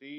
3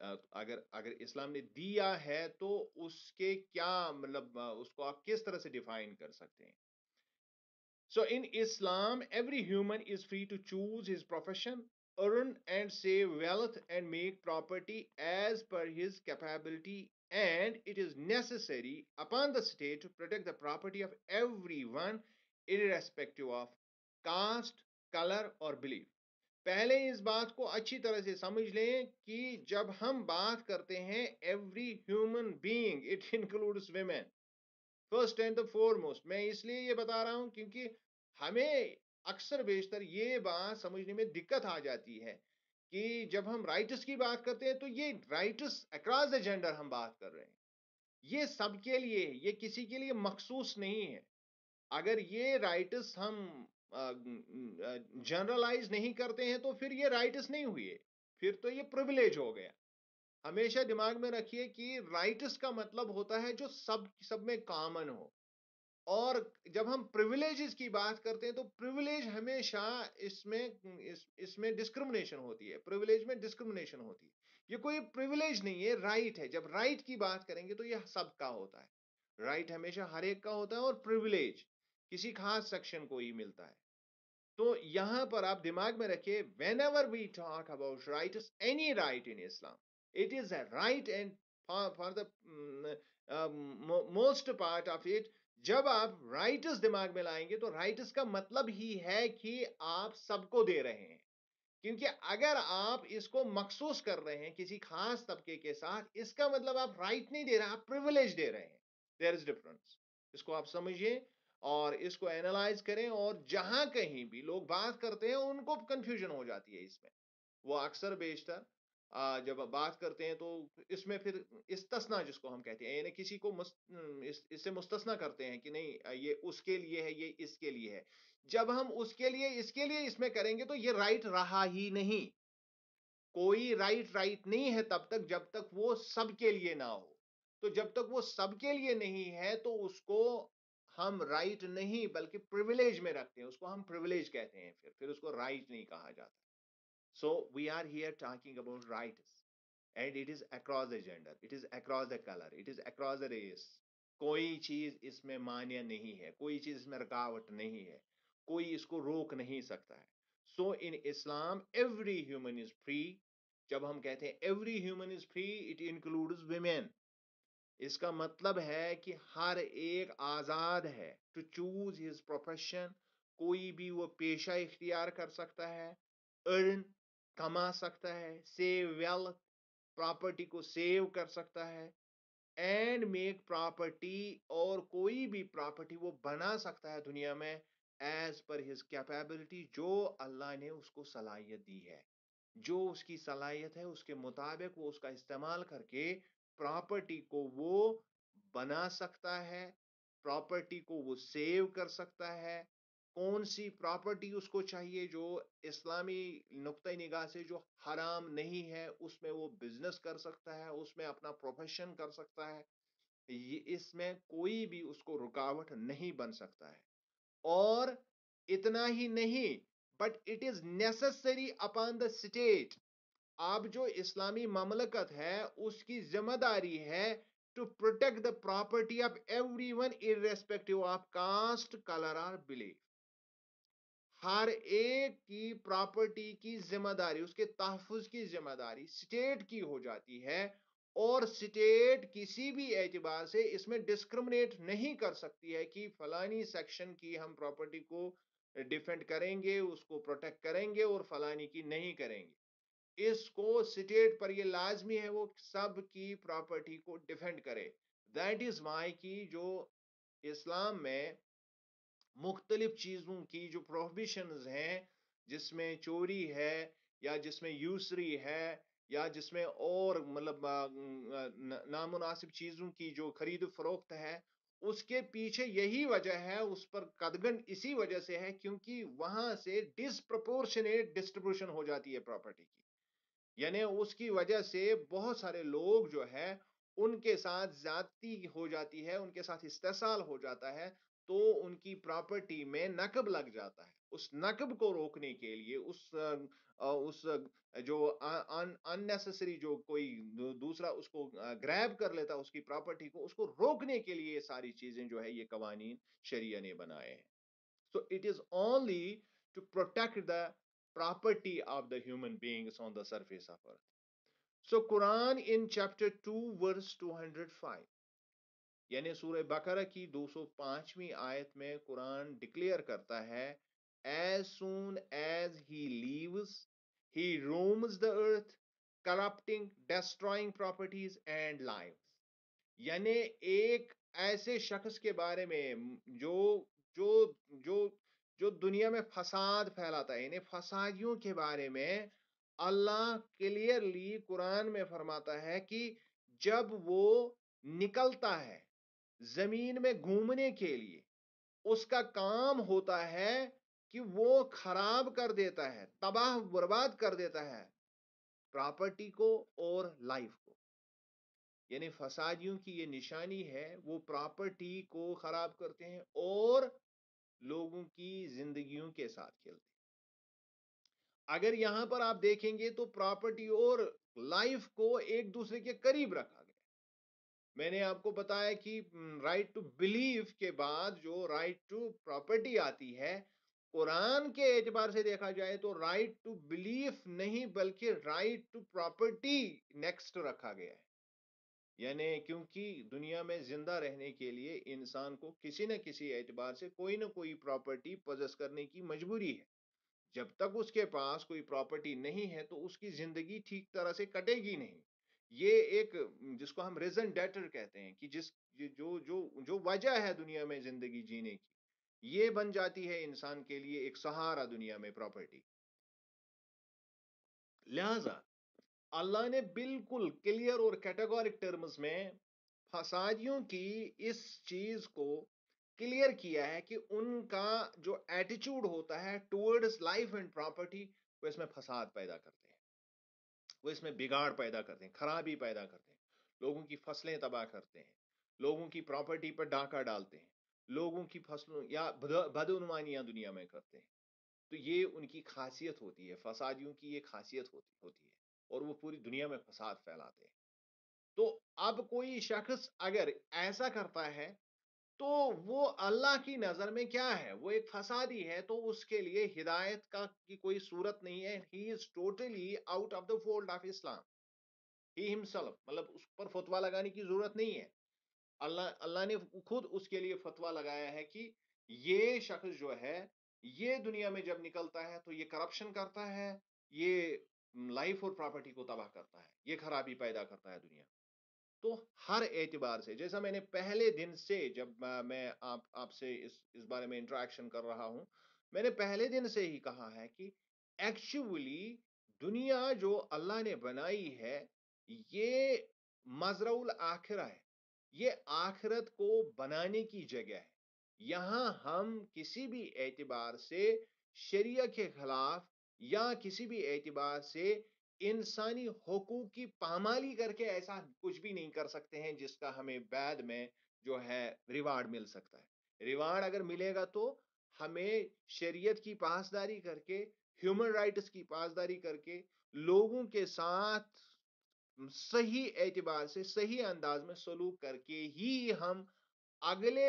اگر اگر اسلام نے دیا ہے تو اس کے کیا مطلب اس کو آپ کس طرح سے ڈیفائن کر سکتے ہیں؟ So in Islam, every human is free to choose his profession, earn and save wealth, and make property as per his capability. And it is necessary upon the state to protect the property of everyone, irrespective of caste, color or belief. پہلے اس بات کو اچھی طرح سے سمجھ لیں کہ جب ہم بات کرتے ہیں every human being it includes women first and the foremost. میں اس لیے یہ بتا رہا ہوں کیونکہ ہمیں اکثر بیشتر یہ بات سمجھنے میں دقت آ جاتی ہے کہ جب ہم رائٹس کی بات کرتے ہیں تو یہ رائٹس اکراس دا جینڈر ہم بات کر رہے ہیں. یہ سب کے لیے، یہ کسی کے لیے مخصوص نہیں ہے. اگر یہ رائٹس ہم جنرلائز نہیں کرتے ہیں تو پھر یہ رائٹس نہیں ہوئے، پھر تو یہ پریویلیج ہو گیا. ہمیشہ دماغ میں رکھیے کہ رائٹس کا مطلب ہوتا ہے جو سب میں کامن ہو. اور جب ہم پریویلیجز کی بات کرتے ہیں تو پریویلیج ہمیشہ اس میں ڈسکرمنیشن ہوتی ہے. پریویلیج میں ڈسکرمنیشن ہوتی ہے. یہ کوئی پریویلیج نہیں ہے، رائٹ ہے. جب رائٹ کی بات کریں گے تو یہ سب کا ہوتا ہے. رائٹ ہمیشہ ہر ایک کا ہوتا ہے اور پریویلیج کسی خاص سیکشن کو ہی ملتا ہے. تو یہاں پر آپ دماغ میں رکھیے whenever we talk about rights, any right in Islam, it is a right and for the most part of it. جب آپ رائٹس دماغ میں لائیں گے تو رائٹس کا مطلب ہی ہے کہ آپ سب کو دے رہے ہیں. کیونکہ اگر آپ اس کو مخصوص کر رہے ہیں کسی خاص طبقے کے ساتھ، اس کا مطلب آپ رائٹ نہیں دے رہے، آپ پریویلیج دے رہے ہیں. دیر از ڈفرنس. اس کو آپ سمجھیے اور اس کو اینالائز کریں. اور جہاں کہیں بھی لوگ بات کرتے ہیں ان کو کنفیوژن ہو جاتی ہے اس میں. وہ اکثر بیشتر جب بات کرتے ہیں تو اس میں پھر استثنا جس کو ہم کہتے ہیں، یعنی کسی کو اس سے مستثنا کرتے ہیں کہ نہیں یہ اس کے لیے ہے، یہ اس کے لیے ہے. جب ہم اس کے لیے اس میں کریں گے تو یہ رائٹ رہا ہی نہیں. کوئی رائٹ نہیں ہے تب تک جب تک وہ سب کے لیے نہ ہو. تو جب تک وہ سب کے لیے نہیں ہے تو اس کو ہم رائٹ نہیں بلکہ پریویلیج میں رکھتے ہیں. اس کو ہم پریویلیج کہتے ہیں، پھر اس کو رائٹ نہیں کہا جاتا. So we are here talking about rights, and it is across the gender, it is across the color, it is across the race. کوئی چیز اس میں مانیہ نہیں ہے، کوئی چیز اس میں رکاوٹ نہیں ہے، کوئی اس کو روک نہیں سکتا ہے. So in Islam every human is free. جب ہم کہتے ہیں every human is free, it includes women. اس کا مطلب ہے کہ ہر ایک آزاد ہے to choose his profession. کوئی بھی وہ پیشہ اختیار کر سکتا ہے. earn کما سکتا ہے. سیو ویلتھ پراپرٹی کو سیو کر سکتا ہے. اینڈ میک پراپرٹی اور کوئی بھی پراپرٹی وہ بنا سکتا ہے دنیا میں ایز پر ہز کیپیبلٹی، جو اللہ نے اس کو صلاحیت دی ہے. جو اس کی صلاحیت ہے اس کے مطابق وہ اس کا استعمال کر کے پراپرٹی کو وہ بنا سکتا ہے، پراپرٹی کو وہ سیو کر سکتا ہے. کون سی پراپرٹی اس کو چاہیے جو اسلامی نقطۂ نگاہ سے جو حرام نہیں ہے، اس میں وہ بزنس کر سکتا ہے، اس میں اپنا پروفیشن کر سکتا ہے. اس میں کوئی بھی اس کو رکاوٹ نہیں بن سکتا ہے. اور اتنا ہی نہیں but it is necessary upon the state. اب جو اسلامی مملکت ہے اس کی ذمہ داری ہے to protect the property of every one irrespective of caste, colour اور بلیف. ہر ایک کی پراپرٹی کی ذمہ داری، اس کے تحفظ کی ذمہ داری اسٹیٹ کی ہو جاتی ہے. اور اسٹیٹ کسی بھی اعتبار سے اس میں ڈسکرمنیٹ نہیں کر سکتی ہے کہ فلانی سیکشن کی ہم پراپرٹی کو ڈیفینڈ کریں گے، اس کو پروٹیکٹ کریں گے اور فلانی کی نہیں کریں گے. اس کو اسٹیٹ پر یہ لازمی ہے وہ سب کی پراپرٹی کو ڈیفینڈ کرے. دیٹ از وائی کی جو اسلام میں مختلف چیزوں کی جو پروہیبیشنز ہیں، جس میں چوری ہے یا جس میں یوسری ہے یا جس میں اور مطلب نامناسب چیزوں کی جو خرید و فروخت ہے، اس کے پیچھے یہی وجہ ہے، اس پر قدغن اسی وجہ سے ہے کیونکہ وہاں سے ڈسپروپورشنیٹ ڈسٹریبیوشن ہو جاتی ہے پراپرٹی کی. یعنی اس کی وجہ سے بہت سارے لوگ جو ہے ان کے ساتھ زیادتی ہو جاتی ہے، ان کے ساتھ استحصال ہو جاتا ہے، تو ان کی پراپرٹی میں نقب لگ جاتا ہے. اس نقب کو روکنے کے لیے، اس جو اننیسسری جو کوئی دوسرا اس کو گریب کر لیتا اس کی پراپرٹی کو، اس کو روکنے کے لیے یہ ساری چیزیں جو ہے یہ قوانین شریعہ نے بنائے ہیں. So it is only to protect the property of the human beings on the surface of earth. So Quran in chapter 2 verse 205 یعنی سورہ بقرہ کی 205ویں آیت میں قرآن ڈکلیئر کرتا ہے as soon as he leaves he roams the earth corrupting destroying properties and lives. یعنی ایک ایسے شخص کے بارے میں جو جو جو جو دنیا میں فساد پھیلاتا ہے، یعنی فسادیوں کے بارے میں اللہ کلیئرلی قرآن میں فرماتا ہے کہ جب وہ نکلتا ہے زمین میں گھومنے کے لیے، اس کا کام ہوتا ہے کہ وہ خراب کر دیتا ہے، تباہ برباد کر دیتا ہے پراپرٹی کو اور لائف کو. یعنی فسادیوں کی یہ نشانی ہے، وہ پراپرٹی کو خراب کرتے ہیں اور لوگوں کی زندگیوں کے ساتھ کھیلتے ہیں. اگر یہاں پر آپ دیکھیں گے تو پراپرٹی اور لائف کو ایک دوسرے کے قریب رکھا گیا. میں نے آپ کو بتایا کہ رائٹ ٹو بلیو کے بعد جو رائٹ ٹو پراپرٹی آتی ہے، قرآن کے اعتبار سے دیکھا جائے تو رائٹ ٹو بلیف نہیں بلکہ رائٹ ٹو پراپرٹی نیکسٹ رکھا گیا ہے. یعنی کیونکہ دنیا میں زندہ رہنے کے لیے انسان کو کسی نہ کسی اعتبار سے کوئی نہ کوئی پراپرٹی پوزیس کرنے کی مجبوری ہے. جب تک اس کے پاس کوئی پراپرٹی نہیں ہے تو اس کی زندگی ٹھیک طرح سے کٹے گی نہیں. یہ ایک جس کو ہم ریزن ڈیٹر کہتے ہیں کہ جو وجہ ہے دنیا میں زندگی جینے کی، یہ بن جاتی ہے انسان کے لیے ایک سہارا دنیا میں پراپرٹی. لہذا اللہ نے بالکل کلیئر اور کیٹیگورک ٹرمز میں فسادیوں کی اس چیز کو کلیئر کیا ہے کہ ان کا جو ایٹیچیوڈ ہوتا ہے ٹورڈز لائف اینڈ پراپرٹی، وہ اس میں فساد پیدا کرتے ہیں، وہ اس میں بگاڑ پیدا کرتے ہیں، خرابی پیدا کرتے ہیں، لوگوں کی فصلیں تباہ کرتے ہیں، لوگوں کی پراپرٹی پر ڈاکہ ڈالتے ہیں، لوگوں کی فصلوں یا بدعنوانیاں دنیا میں کرتے ہیں. تو یہ ان کی خاصیت ہوتی ہے، فسادیوں کی یہ خاصیت ہوتی ہے اور وہ پوری دنیا میں فساد پھیلاتے ہیں. تو اب کوئی شخص اگر ایسا کرتا ہے تو وہ اللہ کی نظر میں کیا ہے؟ وہ ایک فسادی ہے. تو اس کے لیے ہدایت کی کوئی صورت نہیں ہے. He is totally out of the fold of Islam. He himself, مطلب اس پر فتوا لگانے کی ضرورت نہیں ہے. اللہ نے خود اس کے لیے فتوا لگایا ہے کہ یہ شخص جو ہے یہ دنیا میں جب نکلتا ہے تو یہ کرپشن کرتا ہے، یہ لائف اور پراپرٹی کو تباہ کرتا ہے، یہ خرابی پیدا کرتا ہے دنیا. تو ہر اعتبار سے، جیسا میں نے پہلے دن سے جب میں آپ سے اس بارے میں انٹریکشن کر رہا ہوں، میں نے پہلے دن سے ہی کہا ہے کہ ایکچولی دنیا جو اللہ نے بنائی ہے یہ مزرع الآخرہ ہے، یہ آخرت کو بنانے کی جگہ ہے. یہاں ہم کسی بھی اعتبار سے شریعہ کے خلاف یا کسی بھی اعتبار سے انسانی حقوق کی پامالی کر کے ایسا کچھ بھی نہیں کر سکتے ہیں جس کا ہمیں بعد میں جو ہے ریوارڈ مل سکتا ہے. ریوارڈ اگر ملے گا تو ہمیں شریعت کی پاسداری کر کے، ہیومن رائٹس کی پاسداری کر کے، لوگوں کے ساتھ صحیح اعتبار سے صحیح انداز میں سلوک کر کے ہی ہم اگلے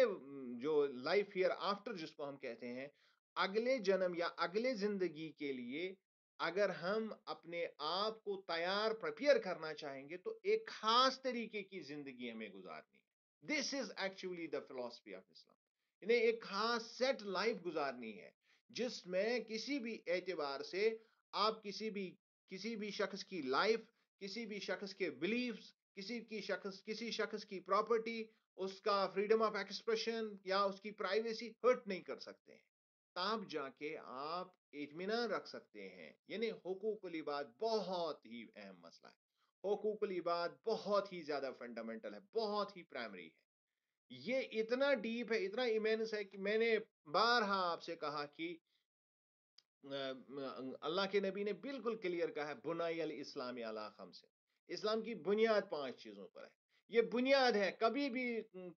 جو لائف ہیئر آفٹر جس کو ہم کہتے ہیں، اگلے جنم یا اگلے زندگی کے لیے اگر ہم اپنے آپ کو تیار پریپیئر کرنا چاہیں گے تو ایک خاص طریقے کی زندگی ہمیں گزارنی ہے. دس از ایکچولی دا فلسفی آف اسلام. انہیں ایک خاص سیٹ لائف گزارنی ہے جس میں کسی بھی اعتبار سے آپ کسی بھی شخص کی لائف، کسی بھی شخص کے بلیفز، کسی شخص کی پراپرٹی، اس کا فریڈم آف ایکسپریشن یا اس کی پرائیویسی ہرٹ نہیں کر سکتے ہیں. تب جا کے آپ اطمینان رکھ سکتے ہیں. یعنی حقوق العباد بہت ہی اہم مسئلہ ہے. حقوق العباد بہت ہی زیادہ فنڈامنٹل ہے، بہت ہی پرائمری ہے. یہ اتنا ڈیپ ہے، اتنا ایمینس ہے کہ میں نے بارہا آپ سے کہا کہ اللہ کے نبی نے بالکل کلیئر کہا ہے بنائی الاسلام علی خمس. اسلام کی بنیاد 5 چیزوں پر ہے. یہ بنیاد ہے. کبھی بھی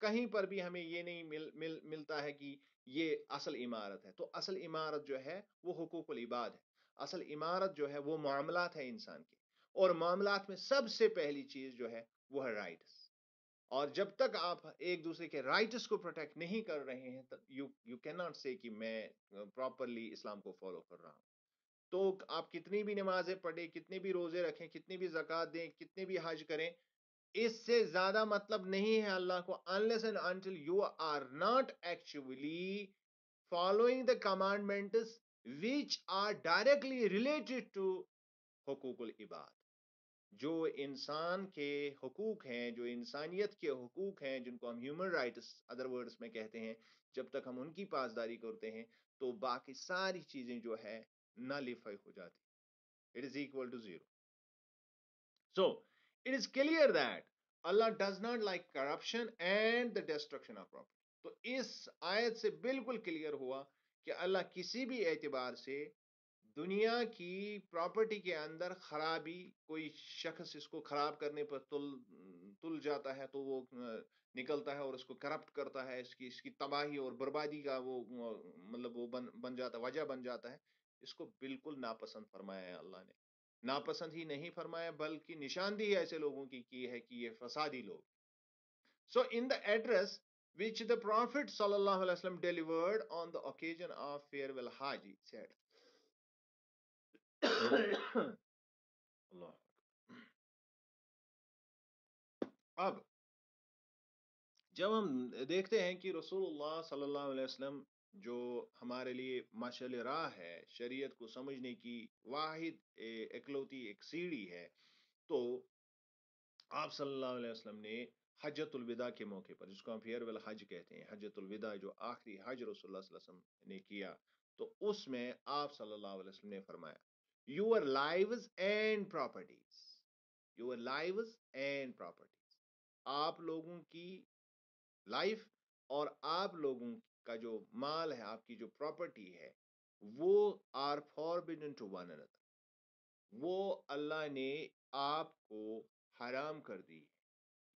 کہیں پر بھی ہمیں یہ نہیں ملتا ہے کہ یہ اصل عمارت ہے. تو اصل عمارت جو ہے وہ حقوق العباد ہے. اصل عمارت جو ہے وہ معاملات ہے انسان کے. اور معاملات میں سب سے پہلی چیز جو ہے وہ ہے رائٹس. اور جب تک آپ ایک دوسرے کے رائٹس کو پروٹیکٹ نہیں کر رہے ہیں یو کین ناٹ سے کہ میں پراپرلی اسلام کو فالو کر رہا ہوں. تو آپ کتنی بھی نمازیں پڑھیں، کتنے بھی روزے رکھیں، کتنی بھی زکوٰۃ دیں، کتنے بھی حج کریں، اس سے زیادہ مطلب نہیں ہے اللہ کو unless and until you are not actually following the commandments which are directly related to حقوق العباد. جو انسان کے حقوق ہیں، جو انسانیت کے حقوق ہیں، جن کو ہم ہیومن رائٹس ادر ورڈز میں کہتے ہیں، جب تک ہم ان کی پاسداری کرتے ہیں تو باقی ساری چیزیں جو ہے نالیفائی ہو جاتی. It is equal to zero. So, it is clear that Allah does not like corruption and the destruction of property. تو اس آیت سے بالکل کلیئر ہوا کہ اللہ کسی بھی اعتبار سے دنیا کی پراپرٹی کے اندر خرابی، کوئی شخص اس کو خراب کرنے پر تل جاتا ہے تو وہ نکلتا ہے اور اس کو کرپٹ کرتا ہے، اس کی تباہی اور بربادی کا وہ مطلب وہ بن جاتا ہے، وجہ بن جاتا ہے. اس کو بالکل ناپسند فرمایا ہے اللہ نے. ناپسند ہی نہیں فرمایا بلکہ نشاندہی ایسے لوگوں کی ہے کہ یہ فسادی لوگ. So in the address which the Prophet sallallahu alaihi wasallam delivered on the occasion of farewell Hajj, he said اللہ. اب جب ہم دیکھتے ہیں کہ رسول اللہ صلی اللہ علیہ وسلم جو ہمارے لیے مشعل راہ ہے، شریعت کو سمجھنے کی واحد اکلوتی ایک سیڑھی ہے، تو آپ صلی اللہ علیہ وسلم نے حجت الوداع کے موقع پر، جس کو ہم فیئرویل حج کہتے ہیں، حجت الوداع جو آخری حج رسول اللہ صلی اللہ علیہ وسلم نے کیا، تو اس میں آپ صلی اللہ علیہ وسلم نے فرمایا your lives and properties, your lives and properties, آپ لوگوں کی لائف اور آپ لوگوں کا جو مال ہے، آپ کی جو پراپرٹی ہے، وہ are forbidden to one another, وہ اللہ نے آپ کو حرام کر دی ہے.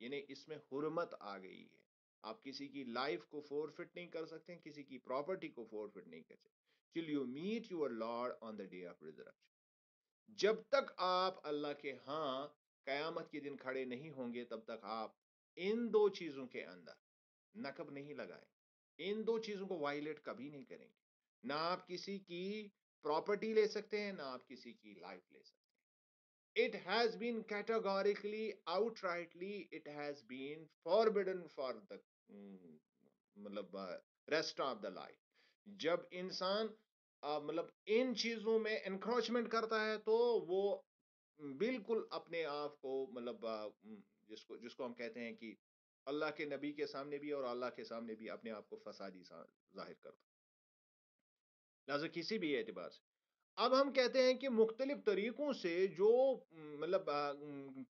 یعنی اس میں حرمت آ گئی ہے. آپ کسی کی لائف کو فورفٹ نہیں کر سکتے، کسی کی پراپرٹی کو فورفٹ نہیں کر سکتے till you meet your Lord on the day of resurrection. جب تک آپ اللہ کے ہاں قیامت کے دن کھڑے نہیں ہوں گے تب تک آپ ان دو چیزوں کے اندر نقب نہیں لگائیں، ان دو چیزوں کو وائلیٹ کبھی نہیں کریں گے. نہ آپ کسی کی پراپرٹی لے سکتے ہیں، نہ آپ کسی کی لائف لے سکتے ہیں. It has been categorically, outrightly, it has been forbidden for the مطلب rest of the life. جب انسان مطلب ان چیزوں میں انکروچمنٹ کرتا ہے تو وہ بالکل اپنے آپ کو مطلب جس کو ہم کہتے ہیں کہ اللہ کے نبی کے سامنے بھی اور اللہ کے سامنے بھی اپنے آپ کو فسادی ظاہر کرتا. لہذا کسی بھی اعتبار سے اب ہم کہتے ہیں کہ مختلف طریقوں سے جو مطلب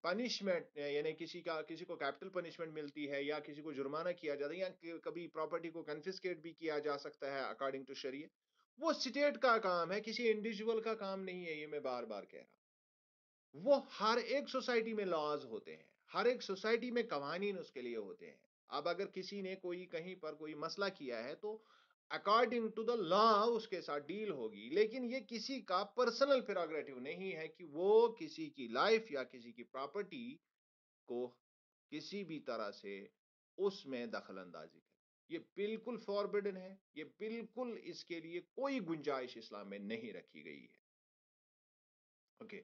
پنشمنٹ، یعنی کسی کو کیپٹل پنشمنٹ ملتی ہے یا کسی کو جرمانہ کیا جاتا ہے یا کبھی پراپرٹی کو کنفسکیٹ بھی کیا جا سکتا ہے اکارڈنگ ٹو شریعت، وہ اسٹیٹ کا کام ہے، کسی انڈیویجول کا کام نہیں ہے. یہ میں بار بار کہہ رہا ہوں. وہ ہر ایک سوسائٹی میں لاز ہوتے ہیں، ہر ایک سوسائٹی میں قوانین اس کے لیے ہوتے ہیں. اب اگر کسی نے کوئی کہیں پر کوئی مسئلہ کیا ہے تو اکارڈنگ ٹو دا لا اس کے ساتھ ڈیل ہوگی، لیکن یہ کسی کا پرسنل پریروگیٹو نہیں ہے کہ وہ کسی کی لائف یا کسی کی پراپرٹی کو کسی بھی طرح سے اس میں دخل اندازی کرے. یہ بالکل فاربڈن ہے، یہ بالکل اس کے لیے کوئی گنجائش اسلام میں نہیں رکھی گئی ہے. Okay.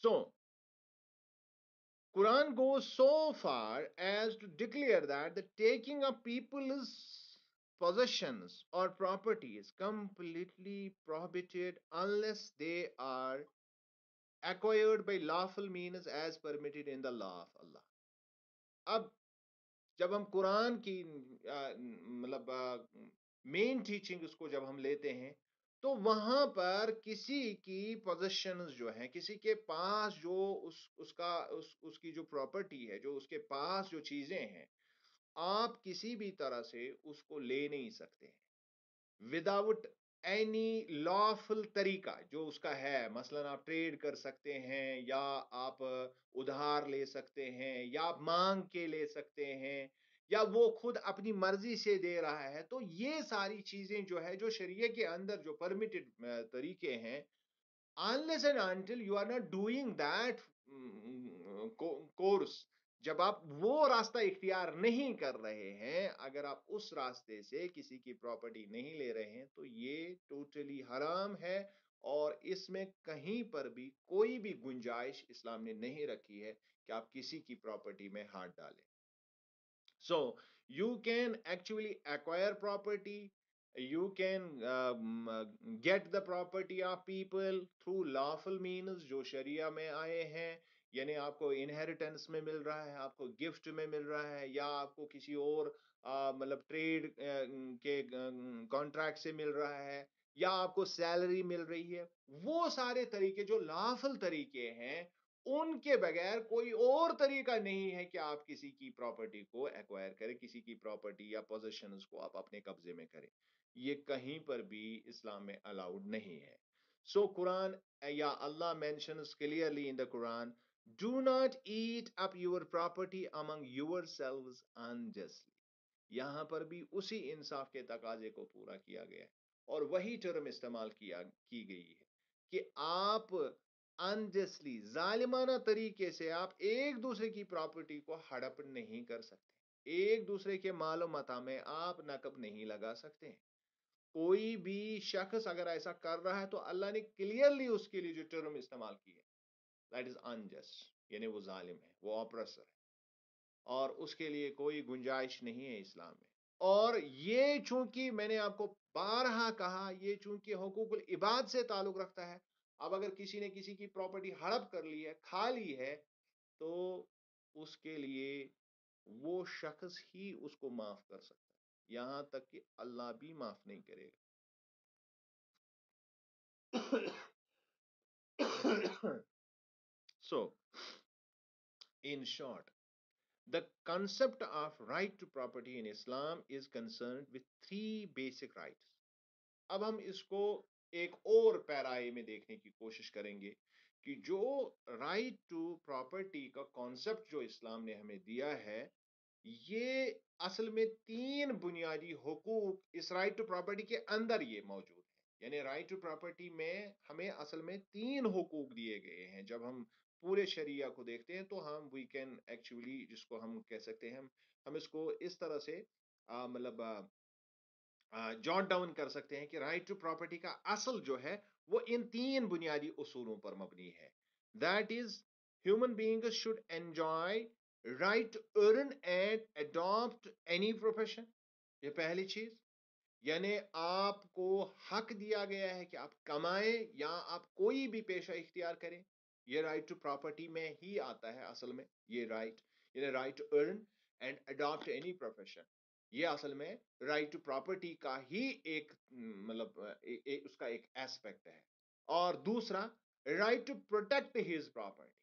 So, Quran goes so far as to declare that the taking of people's possessions or property is completely prohibited unless they are acquired by lawful means as permitted in the law of Allah. اب جب ہم قرآن کی مطلب مین teaching اس کو جب ہم لیتے ہیں تو وہاں پر کسی کی پوزیشنز جو ہیں، کسی کے پاس جو اس کی جو پراپرٹی ہے، جو اس کے پاس جو چیزیں ہیں، آپ کسی بھی طرح سے اس کو لے نہیں سکتے ہیں وداؤٹ اینی لافل طریقہ جو اس کا ہے، مثلاً آپ ٹریڈ کر سکتے ہیں، یا آپ ادھار لے سکتے ہیں، یا آپ مانگ کے لے سکتے ہیں، یا وہ خود اپنی مرضی سے دے رہا ہے، تو یہ ساری چیزیں جو ہے جو شریعہ کے اندر جو پرمیٹڈ طریقے ہیں، unless and until you are not doing that course، جب آپ وہ راستہ اختیار نہیں کر رہے ہیں، اگر آپ اس راستے سے کسی کی پراپرٹی نہیں لے رہے ہیں، تو یہ ٹوٹلی حرام ہے، اور اس میں کہیں پر بھی کوئی بھی گنجائش اسلام نے نہیں رکھی ہے کہ آپ کسی کی پراپرٹی میں ہاتھ ڈالیں. So you can actually acquire property, you can get the property of people through lawful means جو شریعہ میں آئے ہیں، یعنی آپ کو انہیریٹنس میں مل رہا ہے، آپ کو گفٹ میں مل رہا ہے، یا آپ کو کسی اور مطلب ٹریڈ کے کانٹریکٹ سے مل رہا ہے، یا آپ کو سیلری مل رہی ہے. وہ سارے طریقے جو لافل طریقے ہیں، ان کے بغیر کوئی اور طریقہ نہیں ہے کہ آپ کسی کی پراپرٹی کو ایکوائر کریں، کسی کی پراپرٹی یا پوزیشنز کو آپ اپنے قبضے میں کریں. یہ کہیں پر بھی اسلام میں الاؤڈ نہیں ہے. سو قرآن یا Allah mentions clearly in the Quran, do not eat up your property among yourselves unjustly. یہاں پر بھی اسی انصاف کے تقاضے کو پورا کیا گیا ہے، اور وہی ٹرم استعمال کی گئی ہے کہ آپ انجسٹلی، ظالمانہ طریقے سے آپ ایک دوسرے کی پراپرٹی کو ہڑپ نہیں کر سکتے، ایک دوسرے کے مال و متاع میں آپ نقب نہیں لگا سکتے ہیں. کوئی بھی شخص اگر ایسا کر رہا ہے تو اللہ نے کلیئرلی اس کے لیے جو ٹرم استعمال کی ہے، دیٹ از انجسٹ، یعنی وہ ظالم ہے، وہ آپریسر ہے، اور اس کے لیے کوئی گنجائش نہیں ہے اسلام میں. اور یہ چونکہ میں نے آپ کو بارہا کہا، یہ چونکہ حقوق العباد سے تعلق رکھتا ہے. اب اگر کسی نے کسی کی پراپرٹی ہڑپ کر لی ہے، کھا لی ہے، تو اس کے لیے وہ شخص ہی اس کو معاف کر سکتا ہے، یہاں تک کہ اللہ بھی معاف نہیں کرے گا. So, in short, the concept of right to property in Islam is concerned with three basic rights. اب ہم اس کو ایک اور پیرائے میں دیکھنے کی کوشش کریں گے کہ جو رائٹ ٹو پراپرٹی کا کانسیپٹ جو اسلام نے ہمیں دیا ہے، یہ اصل میں تین بنیادی حقوق اس رائٹ ٹو پراپرٹی کے اندر یہ موجود ہے. یعنی رائٹ ٹو پراپرٹی میں ہمیں اصل میں تین حقوق دیے گئے ہیں. جب ہم پورے شریعہ کو دیکھتے ہیں تو ہم وی کین ایکچولی، جس کو ہم کہہ سکتے ہیں، ہم اس کو اس طرح سے مطلب جاٹ ڈاؤن کر سکتے ہیں کہ رائٹ ٹو پراپرٹی کا اصل جو ہے وہ ان تین بنیادی اصولوں پر مبنی ہے. That is, human beings should enjoy right to earn and adopt any profession. یہ پہلی چیز. یعنی آپ کو حق دیا گیا ہے کہ آپ کمائیں یا آپ کوئی بھی پیشہ اختیار کریں. یہ رائٹ ٹو پراپرٹی میں ہی آتا ہے اصل میں. یہ رائٹ، یعنی right to earn and adopt any profession, یہ اصل میں رائٹ ٹو پراپرٹی کا ہی ایک مطلب اس کا ایک ایسپیکٹ ہے. اور دوسرا، right to protect his property,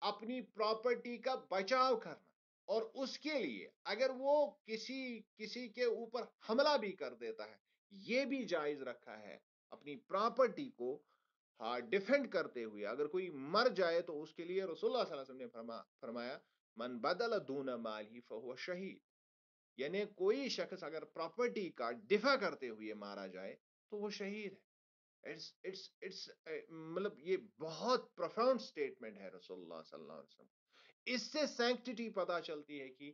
اپنی پراپرٹی کا بچاؤ کرنا، اور اس کے لیے اگر وہ کسی کے اوپر حملہ بھی کر دیتا ہے، یہ بھی جائز رکھا ہے اپنی پراپرٹی کو ڈیفینڈ کرتے ہوئے. اگر کوئی مر جائے تو اس کے لیے رسول اللہ صلی اللہ علیہ وسلم نے فرمایا من بدل دون مالہ فہو شہید. یعنی کوئی شخص اگر پراپرٹی کا دفاع کرتے ہوئے مارا جائے تو وہ شہید ہے. مطلب یہ بہت پروفاؤنڈ سٹیٹمنٹ ہے رسول اللہ صلی اللہ علیہ وسلم. اس سے سینکٹیٹی پتا چلتی ہے کہ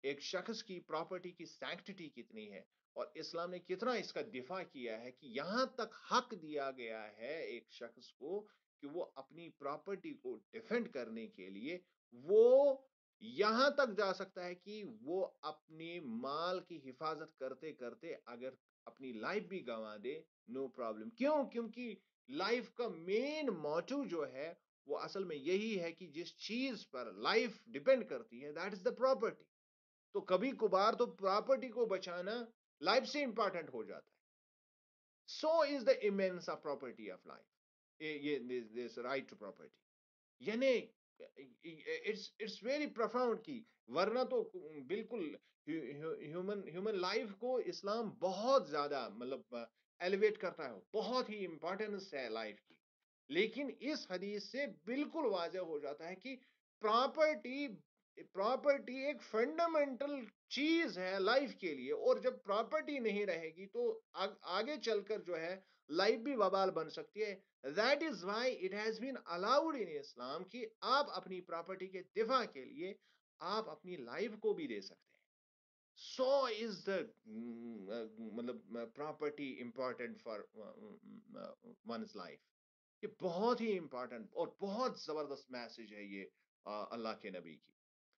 ایک شخص کی پراپرٹی کی سینکٹیٹی کتنی ہے، اور اسلام نے کتنا اس کا دفاع کیا ہے کہ یہاں تک حق دیا گیا ہے ایک شخص کو کہ وہ اپنی پراپرٹی کو ڈیفینڈ کرنے کے لیے وہ یہاں تک جا سکتا ہے کہ وہ اپنے مال کی حفاظت کرتے کرتے اگر اپنی لائف بھی گنوا دے، نو پرابلم. کیوں؟ کیونکہ لائف کا مین موٹو جو ہے وہ اصل میں یہی ہے کہ جس چیز پر لائف ڈیپینڈ کرتی ہے، دیٹ از دا پراپرٹی. تو کبھی کبھار تو پراپرٹی کو بچانا لائف سے امپورٹنٹ ہو جاتا ہے. سو از دا ایمینس آف پراپرٹی آف لائف، یہ رائٹ ٹو پراپرٹی. یعنی اٹس ویری پروفاؤنڈ کی، ورنہ تو بالکل ہیومن لائف کو اسلام بہت زیادہ مطلب ایلیویٹ کرتا ہے، بہت ہی امپورٹنس ہے لائف کی. لیکن اس حدیث سے بالکل واضح ہو جاتا ہے کہ پراپرٹی پراپرٹی ایک فنڈامنٹل چیز ہے لائف کے لیے، اور جب پراپرٹی نہیں رہے گی تو آگے چل کر جو ہے لائف بھی وبال بن سکتی ہے. That is why it has been allowed in Islam کہ آپ اپنی پراپرٹی کے دفاع کے لیے آپ اپنی لائف کو بھی دے سکتے ہیں. سو از دا مطلب property important for one's life. یہ بہت ہی امپورٹنٹ اور بہت زبردست میسج ہے یہ اللہ کے نبی کی.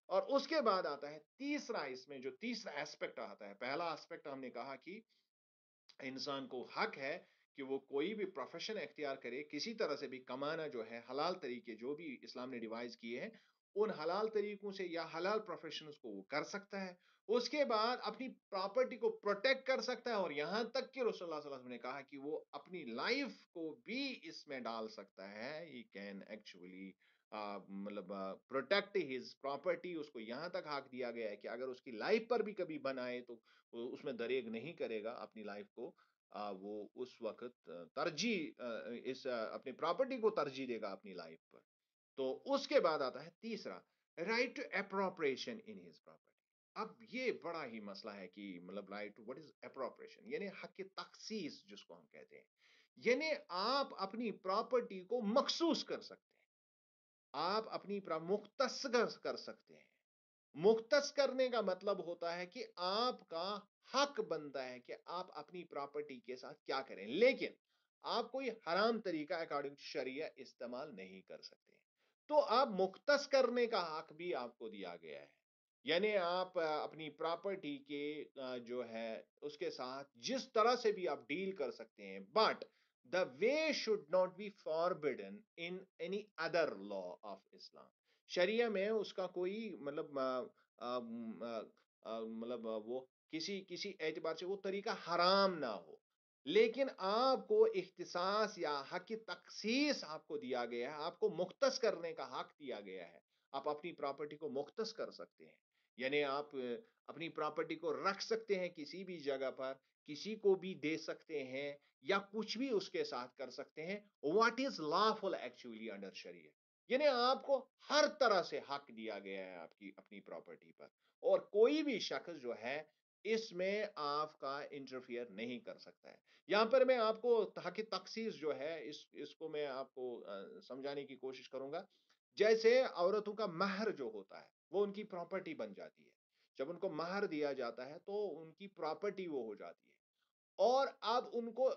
اور اس کے بعد آتا ہے تیسرا، اس میں جو تیسرا ایسپیکٹ آتا ہے، پہلا ایسپیکٹ ہم نے کہا کہ انسان کو حق ہے کہ وہ کوئی بھی پروفیشن اختیار کرے، کسی طرح سے بھی کمانا جو ہے حلال طریقے جو بھی اسلام نے ڈیوائز کیے ہیں ان حلال طریقوں سے یا حلال پروفیشنز کو وہ کر سکتا ہے. اس کے بعد اپنی پراپرٹی کو پروٹیکٹ کر سکتا ہے، اور یہاں تک کہ رسول اللہ صلی اللہ علیہ وسلم نے کہا کہ وہ اپنی لائف کو بھی اس میں ڈال سکتا ہے. ہی کین ایکچولی مطلب پروٹیکٹ ہز پراپرٹی. اس کو یہاں تک حق دیا گیا ہے کہ اگر اس کی لائف پر بھی کبھی بنائے تو وہ اس میں دریغ نہیں کرے گا اپنی لائف کو. وہ اس وقت ترجیح اس اپنی پراپرٹی کو ترجیح دے گا اپنی لائف پر. تو اس کے بعد آتا ہے تیسرا، right to appropriation in his property. اب یہ بڑا ہی مسئلہ ہے کہ مطلب right to what is appropriation, یعنی حق تخصیص جس کو ہم کہتے ہیں. یعنی آپ اپنی پراپرٹی کو مخصوص کر سکتے ہیں، آپ اپنی مختص کر سکتے ہیں. مختص کرنے کا مطلب ہوتا ہے کہ آپ کا حق بنتا ہے کہ آپ اپنی پراپرٹی کے ساتھ کیا کریں، لیکن آپ کوئی حرام طریقہ اکارڈنگ شریعہ استعمال نہیں کر سکتے. تو آپ مختص کرنے کا حق بھی آپ کو دیا گیا ہے. یعنی آپ اپنی پراپرٹی کے جو ہے اس کے ساتھ جس طرح سے بھی آپ ڈیل کر سکتے ہیں، but the way should not be forbidden in any other law of Islam. شریعہ میں اس کا کوئی مطلب مطلب وہ کسی اعتبار سے وہ طریقہ حرام نہ ہو، لیکن آپ کو اختصاص یا حق تخصیص آپ کو دیا گیا ہے، آپ کو مختص کرنے کا حق دیا گیا ہے. آپ اپنی پراپرٹی کو مختص کر سکتے ہیں، یعنی آپ اپنی پراپرٹی کو رکھ سکتے ہیں کسی بھی جگہ پر، کسی کو بھی دے سکتے ہیں، یا کچھ بھی اس کے ساتھ کر سکتے ہیں. What is lawful actually under sharia, یعنی آپ کو ہر طرح سے حق دیا گیا ہے آپ کی اپنی پراپرٹی پر، اور کوئی بھی شخص جو ہے اس میں آپ کا انٹرفیئر نہیں کر سکتا ہے. یہاں پر میں آپ کو حق تخصیص جو ہے اس کو میں آپ کو سمجھانے کی کوشش کروں گا. جیسے عورتوں کا مہر جو ہوتا ہے وہ ان کی پراپرٹی بن جاتی ہے. جب ان کو مہر دیا جاتا ہے تو ان کی پراپرٹی وہ ہو جاتی ہے، اور اب ان کو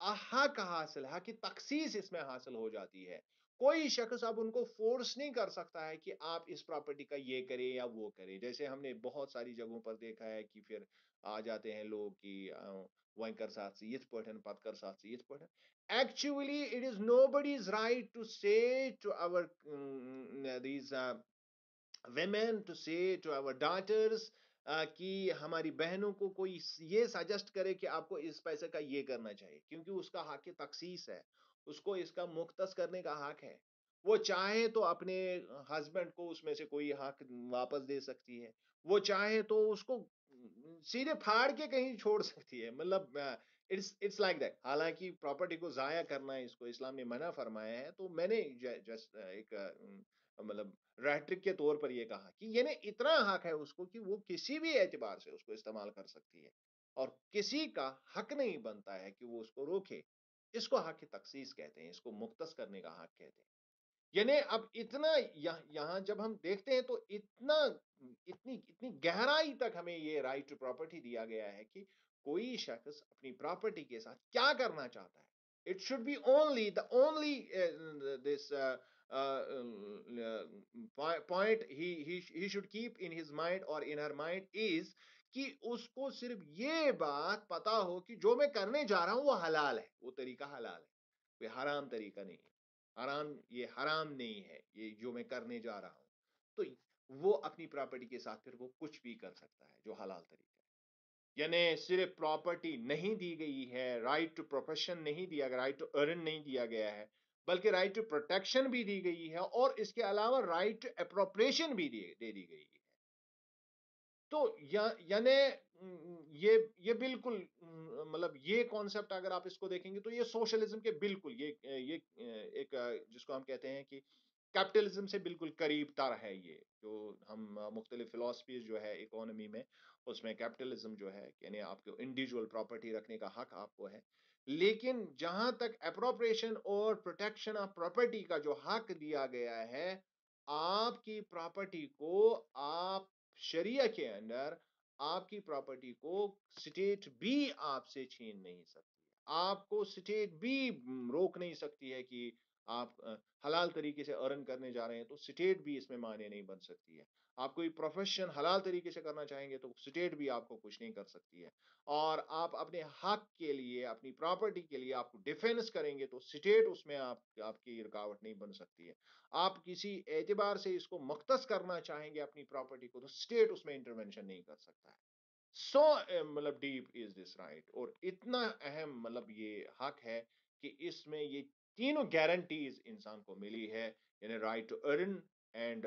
حق حاصل ہے کہ تخصیص اس میں حاصل ہو جاتی ہے. کوئی شخص اب ان کو فورس نہیں کر سکتا ہے کہ آپ اس پراپرٹی کا یہ کریں یا وہ کریں. جیسے ہم نے بہت ساری جگہوں پر دیکھا ہے کہ پھر آ جاتے ہیں لوگ کہ وہیں کر ساتھ سے یت پٹھن پت کر ساتھ سے یت پٹھن. Actually it is nobody's right to say to اور these women to say to our daughters کہ ہماری بہنوں کو کوئی یہ سجیسٹ کرے کہ آپ کو اس پیسے کا یہ کرنا چاہیے، کیونکہ اس کا حق تخصیص ہے، اس کو اس کا مختص کرنے کا حق ہے. وہ چاہے تو اپنے ہسبینڈ کو اس میں سے کوئی حق واپس دے سکتی ہے، وہ چاہے تو اس کو سیدھے پھاڑ کے کہیں چھوڑ سکتی ہے. مطلب اٹس لائک دیٹ. حالانکہ پراپرٹی کو ضائع کرنا اس کو اسلام نے منع فرمایا ہے. تو میں نے جسٹ ایک مطلب ریٹرک کے طور پر یہ کہا کہ یعنی اتنا حق ہے اس کو کہ وہ کسی بھی اعتبار سے اس کو استعمال کر سکتی ہے، اور کسی کا حق نہیں بنتا ہے کہ وہ اس کو روکے. اس کو حق تخصیص کہتے ہیں، اس کو مختص کرنے کا حق کہتے ہیں. یعنی اب اتنا یہاں جب ہم دیکھتے ہیں تو اتنی گہرائی تک ہمیں یہ رائٹ ٹو پراپرٹی دیا گیا ہے کہ کوئی شخص اپنی پراپرٹی کے ساتھ کیا کرنا چاہتا ہے. It should be only this point he should keep in his mind or in her mind is کہ اس کو صرف یہ بات پتا ہو کہ جو میں کرنے جا رہا ہوں وہ حلال ہے، وہ طریقہ حلال ہے، کوئی حرام طریقہ نہیں ہے. یہ حرام نہیں ہے یہ جو میں کرنے جا رہا ہوں. تو وہ اپنی پراپرٹی کے ساتھ پھر وہ کچھ بھی کر سکتا ہے جو حلال طریقہ ہے. یعنی صرف پراپرٹی نہیں دی گئی ہے، رائٹ ٹو پروفیشن نہیں دیا گیا، رائٹ ٹو ارن نہیں دیا گیا ہے، بلکہ رائٹ ٹو پروٹیکشن بھی دی گئی ہے، اور اس کے علاوہ رائٹ ٹو اپروپریشن بھی دے دی گئی ہے. تو یعنی یہ بالکل مطلب یہ کانسیپٹ اگر آپ اس کو دیکھیں گے تو یہ سوشلزم کے بالکل یہ ایک جس کو ہم کہتے ہیں کہ کیپٹلزم سے بالکل قریب تر ہے یہ جو ہم مختلف فلاسفیز جو ہے اکانومی میں اس میں کیپٹلزم جو ہے یعنی آپ کو انڈیویجول پراپرٹی رکھنے کا حق آپ کو ہے لیکن جہاں تک اپروپریشن اور پروٹیکشن آف پراپرٹی کا جو حق دیا گیا ہے آپ کی پراپرٹی کو آپ شریعہ کے اندر آپ کی پراپرٹی کو سٹیٹ بھی آپ سے چھین نہیں سکتی ہے آپ کو سٹیٹ بھی روک نہیں سکتی ہے کہ آپ حلال طریقے سے ارن کرنے جا رہے ہیں تو سٹیٹ بھی اس میں معنی نہیں بن سکتی ہے آپ کوئی پروفیشن حلال طریقے سے کرنا چاہیں گے تو سٹیٹ بھی آپ کو کچھ نہیں کر سکتی ہے اور آپ اپنے حق کے لیے اپنی پراپرٹی کے لیے آپ کو ڈیفینس کریں گے تو سٹیٹ اس میں آپ کی رکاوٹ نہیں بن سکتی ہے آپ کسی اعتبار سے اس کو مختص کرنا چاہیں گے اپنی پراپرٹی کو تو اسٹیٹ اس میں انٹرونشن نہیں کر سکتا ہے سو مطلب ڈیپ از دس رائٹ اور اتنا اہم مطلب یہ حق ہے کہ اس میں یہ تینوں گارنٹیز انسان کو ملی ہے یعنی right to earn and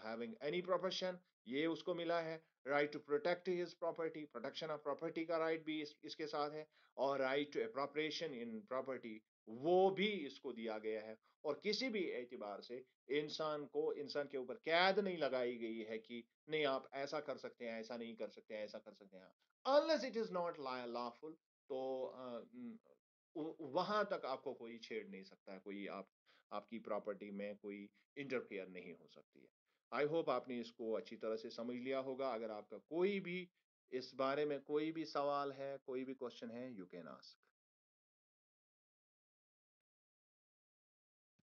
having any profession یہ اس کو ملا ہے right to protect his property protection of property کا رائٹ بھی اس کے ساتھ ہے اور right to appropriation in property وہ بھی اس کو دیا گیا ہے اور کسی بھی اعتبار سے انسان کے اوپر قید نہیں لگائی گئی ہے کہ نہیں آپ ایسا کر سکتے ہیں ایسا نہیں کر سکتے ہیں ایسا کر سکتے ہیں unless it is not lawful تو وہاں تک آپ کو کوئی چھیڑ نہیں سکتا ہے کوئی آپ کی پراپرٹی میں کوئی انٹرفیئر نہیں ہو سکتی ہے آئی ہوپ آپ نے اس کو اچھی طرح سے سمجھ لیا ہوگا اگر آپ کا کوئی بھی اس بارے میں کوئی بھی سوال ہے کوئی بھی کوشچن ہے یو کین آسک